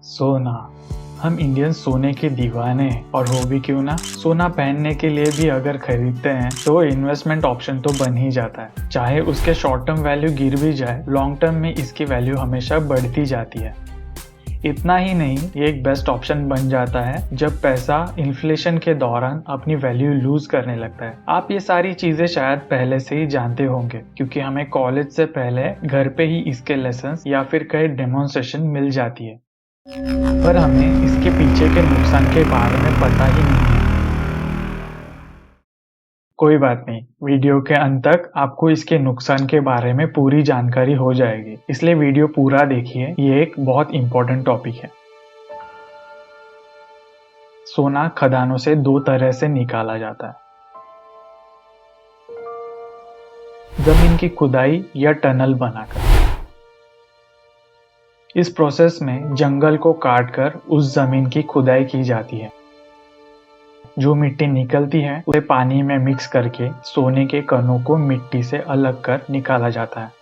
सोना। हम इंडियन सोने के दीवाने हैं और हो भी क्यों ना। सोना पहनने के लिए भी अगर खरीदते हैं तो इन्वेस्टमेंट ऑप्शन तो बन ही जाता है। चाहे उसके शॉर्ट टर्म वैल्यू गिर भी जाए, लॉन्ग टर्म में इसकी वैल्यू हमेशा बढ़ती जाती है। इतना ही नहीं, ये एक बेस्ट ऑप्शन बन जाता है जब पैसा इन्फ्लेशन के दौरान अपनी वैल्यू लूज करने लगता है। आप ये सारी चीजें शायद पहले से ही जानते होंगे, क्योंकि हमें कॉलेज से पहले घर पे ही इसके लेसन्स या फिर कई डेमोन्स्ट्रेशन मिल जाती है, पर हमें इसके पीछे के नुकसान के बारे में पता ही नहीं है। कोई बात नहीं, वीडियो के अंत तक आपको इसके नुकसान के बारे में पूरी जानकारी हो जाएगी, इसलिए वीडियो पूरा देखिए। ये एक बहुत इंपॉर्टेंट टॉपिक है। सोना खदानों से दो तरह से निकाला जाता है, जमीन की खुदाई या टनल बनाकर। इस प्रोसेस में जंगल को काटकर उस जमीन की खुदाई की जाती है। जो मिट्टी निकलती है उसे पानी में मिक्स करके सोने के कणों को मिट्टी से अलग कर निकाला जाता है।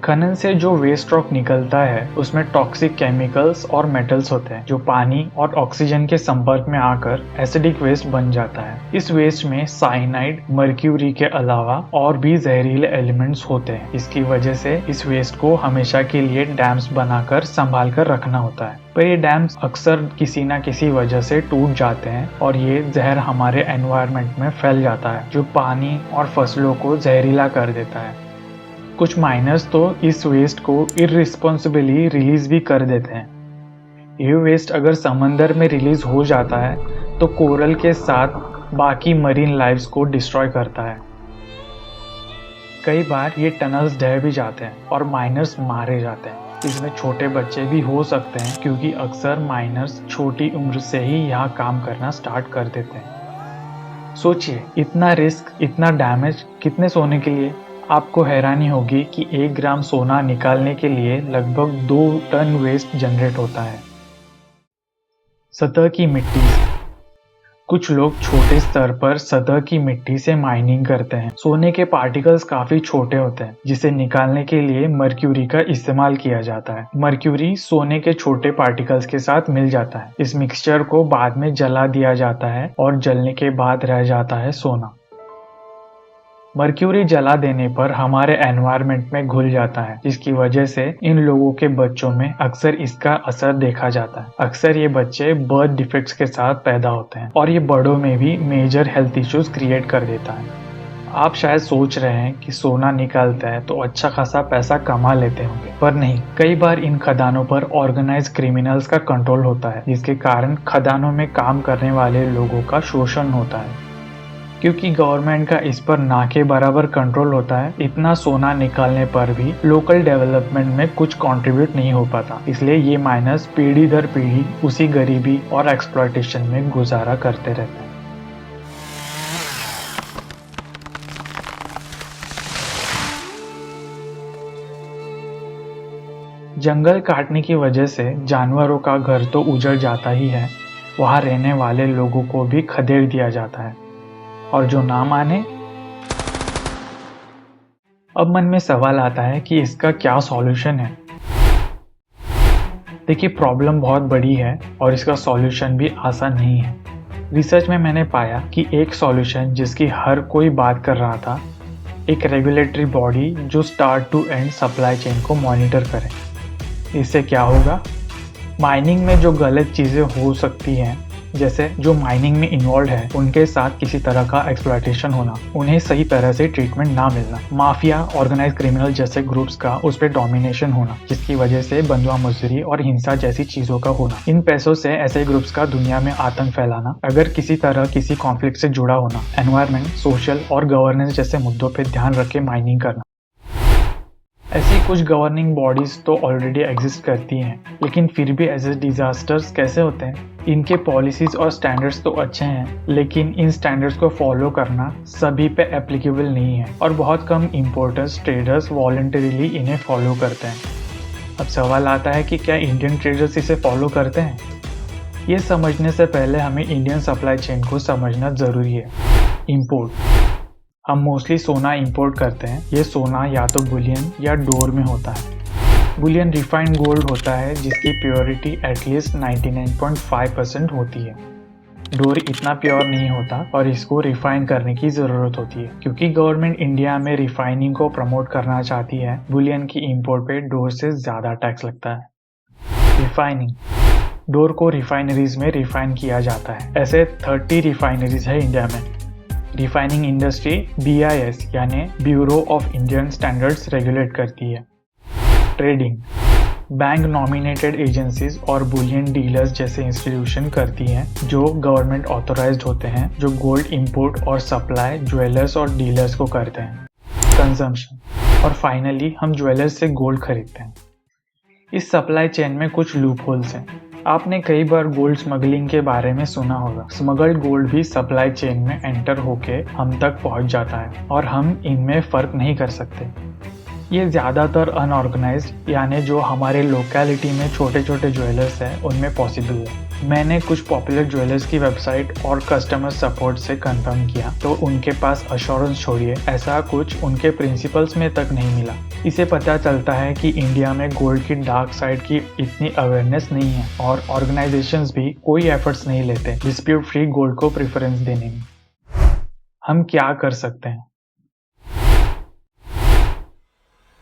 खनन से जो वेस्ट रॉक निकलता है उसमें टॉक्सिक केमिकल्स और मेटल्स होते हैं, जो पानी और ऑक्सीजन के संपर्क में आकर एसिडिक वेस्ट बन जाता है। इस वेस्ट में साइनाइड, मर्क्यूरी के अलावा और भी जहरीले एलिमेंट्स होते हैं। इसकी वजह से इस वेस्ट को हमेशा के लिए डैम्स बनाकर संभाल कर रखना होता है, पर ये डैम्स अक्सर किसी न किसी वजह से टूट जाते हैं और ये जहर हमारे एनवायरनमेंट में फैल जाता है, जो पानी और फसलों को जहरीला कर देता है। कुछ माइनर्स तो इस वेस्ट को इररिस्पॉन्सिबली रिलीज भी कर देते हैं। ये वेस्ट अगर समंदर में रिलीज हो जाता है तो कोरल के साथ बाकी मरीन लाइव्स को डिस्ट्रॉय करता है। कई बार ये टनल्स ढह भी जाते हैं और माइनर्स मारे जाते हैं। इसमें छोटे बच्चे भी हो सकते हैं, क्योंकि अक्सर माइनर्स छोटी उम्र से ही यहाँ काम करना स्टार्ट कर देते हैं। सोचिए, इतना रिस्क, इतना डैमेज, कितने सोने के लिए? आपको हैरानी होगी कि 1 ग्राम सोना निकालने के लिए लगभग 2 टन वेस्ट जनरेट होता है। सतह की मिट्टी से कुछ लोग छोटे स्तर पर सतह की मिट्टी से माइनिंग करते हैं। सोने के पार्टिकल्स काफी छोटे होते हैं, जिसे निकालने के लिए मर्क्यूरी का इस्तेमाल किया जाता है। मर्क्यूरी सोने के छोटे पार्टिकल्स के साथ मिल जाता है। इस मिक्सचर को बाद में जला दिया जाता है और जलने के बाद रह जाता है सोना। मर्क्यूरी जला देने पर हमारे एनवायरनमेंट में घुल जाता है, जिसकी वजह से इन लोगों के बच्चों में अक्सर इसका असर देखा जाता है। अक्सर ये बच्चे बर्थ डिफेक्ट्स के साथ पैदा होते हैं और ये बड़ों में भी मेजर हेल्थ इश्यूज क्रिएट कर देता है। आप शायद सोच रहे हैं कि सोना निकालते हैं तो अच्छा खासा पैसा कमा लेते होंगे, पर नहीं। कई बार इन खदानों पर ऑर्गेनाइज क्रिमिनल्स का कंट्रोल होता है, जिसके कारण खदानों में काम करने वाले लोगों का शोषण होता है। क्योंकि गवर्नमेंट का इस पर ना के बराबर कंट्रोल होता है, इतना सोना निकालने पर भी लोकल डेवलपमेंट में कुछ कंट्रीब्यूट नहीं हो पाता। इसलिए ये माइनर्स पीढ़ी दर पीढ़ी उसी गरीबी और एक्सप्लॉयटेशन में गुजारा करते रहते हैं। जंगल काटने की वजह से जानवरों का घर तो उजड़ जाता ही है, वहां रहने वाले लोगों को भी खदेड़ दिया जाता है। और जो ना माने, अब मन में सवाल आता है कि इसका क्या सॉल्यूशन है। देखिए, प्रॉब्लम बहुत बड़ी है और इसका सॉल्यूशन भी आसान नहीं है। रिसर्च में मैंने पाया कि एक सॉल्यूशन जिसकी हर कोई बात कर रहा था, एक रेगुलेटरी बॉडी जो start to end supply chain को मॉनिटर करे। इससे क्या होगा? माइनिंग में जो गलत चीज़ें हो सकती हैं, जैसे जो माइनिंग में इन्वॉल्व है उनके साथ किसी तरह का एक्सप्लॉयटेशन होना, उन्हें सही तरह से ट्रीटमेंट ना मिलना, माफिया, ऑर्गेनाइज क्रिमिनल जैसे ग्रुप्स का उस पर डोमिनेशन होना, जिसकी वजह से बंधुआ मजदूरी और हिंसा जैसी चीजों का होना, इन पैसों से ऐसे ग्रुप्स का दुनिया में आतंक फैलाना, अगर किसी तरह किसी कॉन्फ्लिक्ट से जुड़ा होना, एनवायरनमेंट, सोशल और गवर्नेंस जैसे मुद्दों पर ध्यान रख के माइनिंग करना। ऐसी कुछ गवर्निंग बॉडीज तो ऑलरेडी एग्जिस्ट करती हैं, लेकिन फिर भी ऐसे डिजास्टर्स कैसे होते हैं? इनके पॉलिसीज और स्टैंडर्ड्स तो अच्छे हैं, लेकिन इन स्टैंडर्ड्स को फॉलो करना सभी पे एप्लीकेबल नहीं है और बहुत कम इंपोर्टर्स, ट्रेडर्स वॉलंटरीली इन्हें फॉलो करते हैं। अब सवाल आता है कि क्या इंडियन ट्रेडर्स इसे फॉलो करते हैं? ये समझने से पहले हमें इंडियन सप्लाई चेन को समझना ज़रूरी है। इंपोर्ट, हम मोस्टली सोना इंपोर्ट करते हैं। ये सोना या तो बुलियन या डोर में होता है। बुलियन रिफाइंड गोल्ड होता है जिसकी प्योरिटी एटलीस्ट 99.5% होती है। डोर इतना प्योर नहीं होता और इसको रिफाइन करने की ज़रूरत होती है। क्योंकि गवर्नमेंट इंडिया में रिफाइनिंग को प्रमोट करना चाहती है, बुलियन की इंपोर्ट पे डोर से ज़्यादा टैक्स लगता है। रिफाइनिंग, डोर को रिफाइनरीज में रिफाइन किया जाता है। ऐसे 30 रिफाइनरीज है इंडिया में। रिफाइनिंग इंडस्ट्री BIS यानी bureau of Indian standards regulate करती है। ट्रेडिंग, बैंक नॉमिनेटेड एजेंसीज और बुलियन डीलर्स जैसे इंस्टीट्यूशन करती हैं जो गवर्नमेंट ऑथोराइज्ड होते हैं, जो गोल्ड इंपोर्ट और सप्लाई ज्वेलर्स और डीलर्स को करते हैं। कंजम्पशन, और फाइनली हम ज्वेलर्स से गोल्ड खरीदते हैं। इस सप्लाई चेन में कुछ लूप होल्स हैं। आपने कई बार गोल्ड स्मगलिंग के बारे में सुना होगा। स्मगल्ड गोल्ड भी सप्लाई चेन में एंटर होके हम तक पहुंच जाता है और हम इनमें फर्क नहीं कर सकते। ये ज़्यादातर अनऑर्गेनाइज्ड यानी जो हमारे लोकेलिटी में छोटे छोटे ज्वेलर्स हैं उनमें पॉसिबल है। मैंने कुछ पॉपुलर ज्वेलर्स की वेबसाइट और कस्टमर सपोर्ट से कंफर्म किया तो उनके पास अश्योरेंस छोड़िए ऐसा कुछ उनके प्रिंसिपल्स में तक नहीं मिला। इसे पता चलता है कि इंडिया में गोल्ड की डार्क साइड की इतनी अवेयरनेस नहीं है और ऑर्गेनाइजेशंस भी कोई एफर्ट्स नहीं लेते डिस्प्यूट फ्री गोल्ड को प्रेफरेंस देने में। हम क्या कर सकते हैं?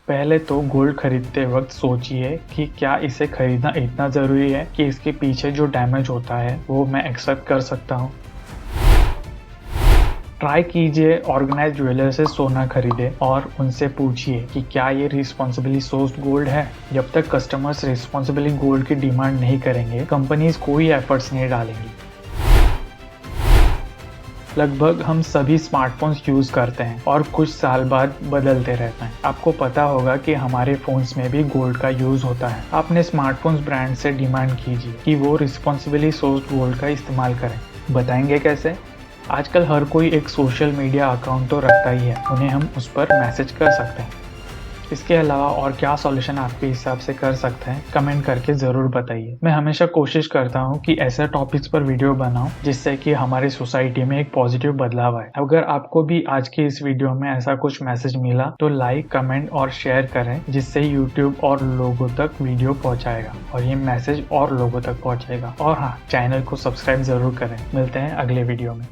पहले तो गोल्ड खरीदते वक्त सोचिए कि क्या इसे खरीदना इतना ज़रूरी है कि इसके पीछे जो डैमेज होता है वो मैं एक्सेप्ट कर सकता हूँ। ट्राई कीजिए ऑर्गेनाइज्ड ज्वेलर से सोना खरीदे और उनसे पूछिए कि क्या ये रिस्पॉन्सिबली सोर्स्ड गोल्ड है। जब तक कस्टमर्स रिस्पॉन्सिबली गोल्ड की डिमांड नहीं करेंगे, कंपनीज कोई एफर्ट्स नहीं डालेंगी। लगभग हम सभी स्मार्टफोन्स यूज़ करते हैं और कुछ साल बाद बदलते रहते हैं। आपको पता होगा कि हमारे फ़ोन्स में भी गोल्ड का यूज़ होता है। अपने स्मार्टफोन्स ब्रांड से डिमांड कीजिए कि वो रिस्पॉन्सिबली सोर्स्ड गोल्ड का इस्तेमाल करें। बताएंगे कैसे? आजकल हर कोई एक सोशल मीडिया अकाउंट तो रखता ही है, उन्हें हम उस पर मैसेज कर सकते हैं। इसके अलावा और क्या सॉल्यूशन आपके हिसाब से कर सकते हैं, कमेंट करके ज़रूर बताइए। मैं हमेशा कोशिश करता हूँ कि ऐसे टॉपिक्स पर वीडियो बनाऊँ जिससे कि हमारी सोसाइटी में एक पॉजिटिव बदलाव आए। अगर आपको भी आज की इस वीडियो में ऐसा कुछ मैसेज मिला तो लाइक, कमेंट और शेयर करें, जिससे यूट्यूब और लोगों तक वीडियो पहुँचाएगा और ये मैसेज और लोगों तक पहुँचेगा। और हाँ, चैनल को सब्सक्राइब ज़रूर करें। मिलते हैं अगले वीडियो में।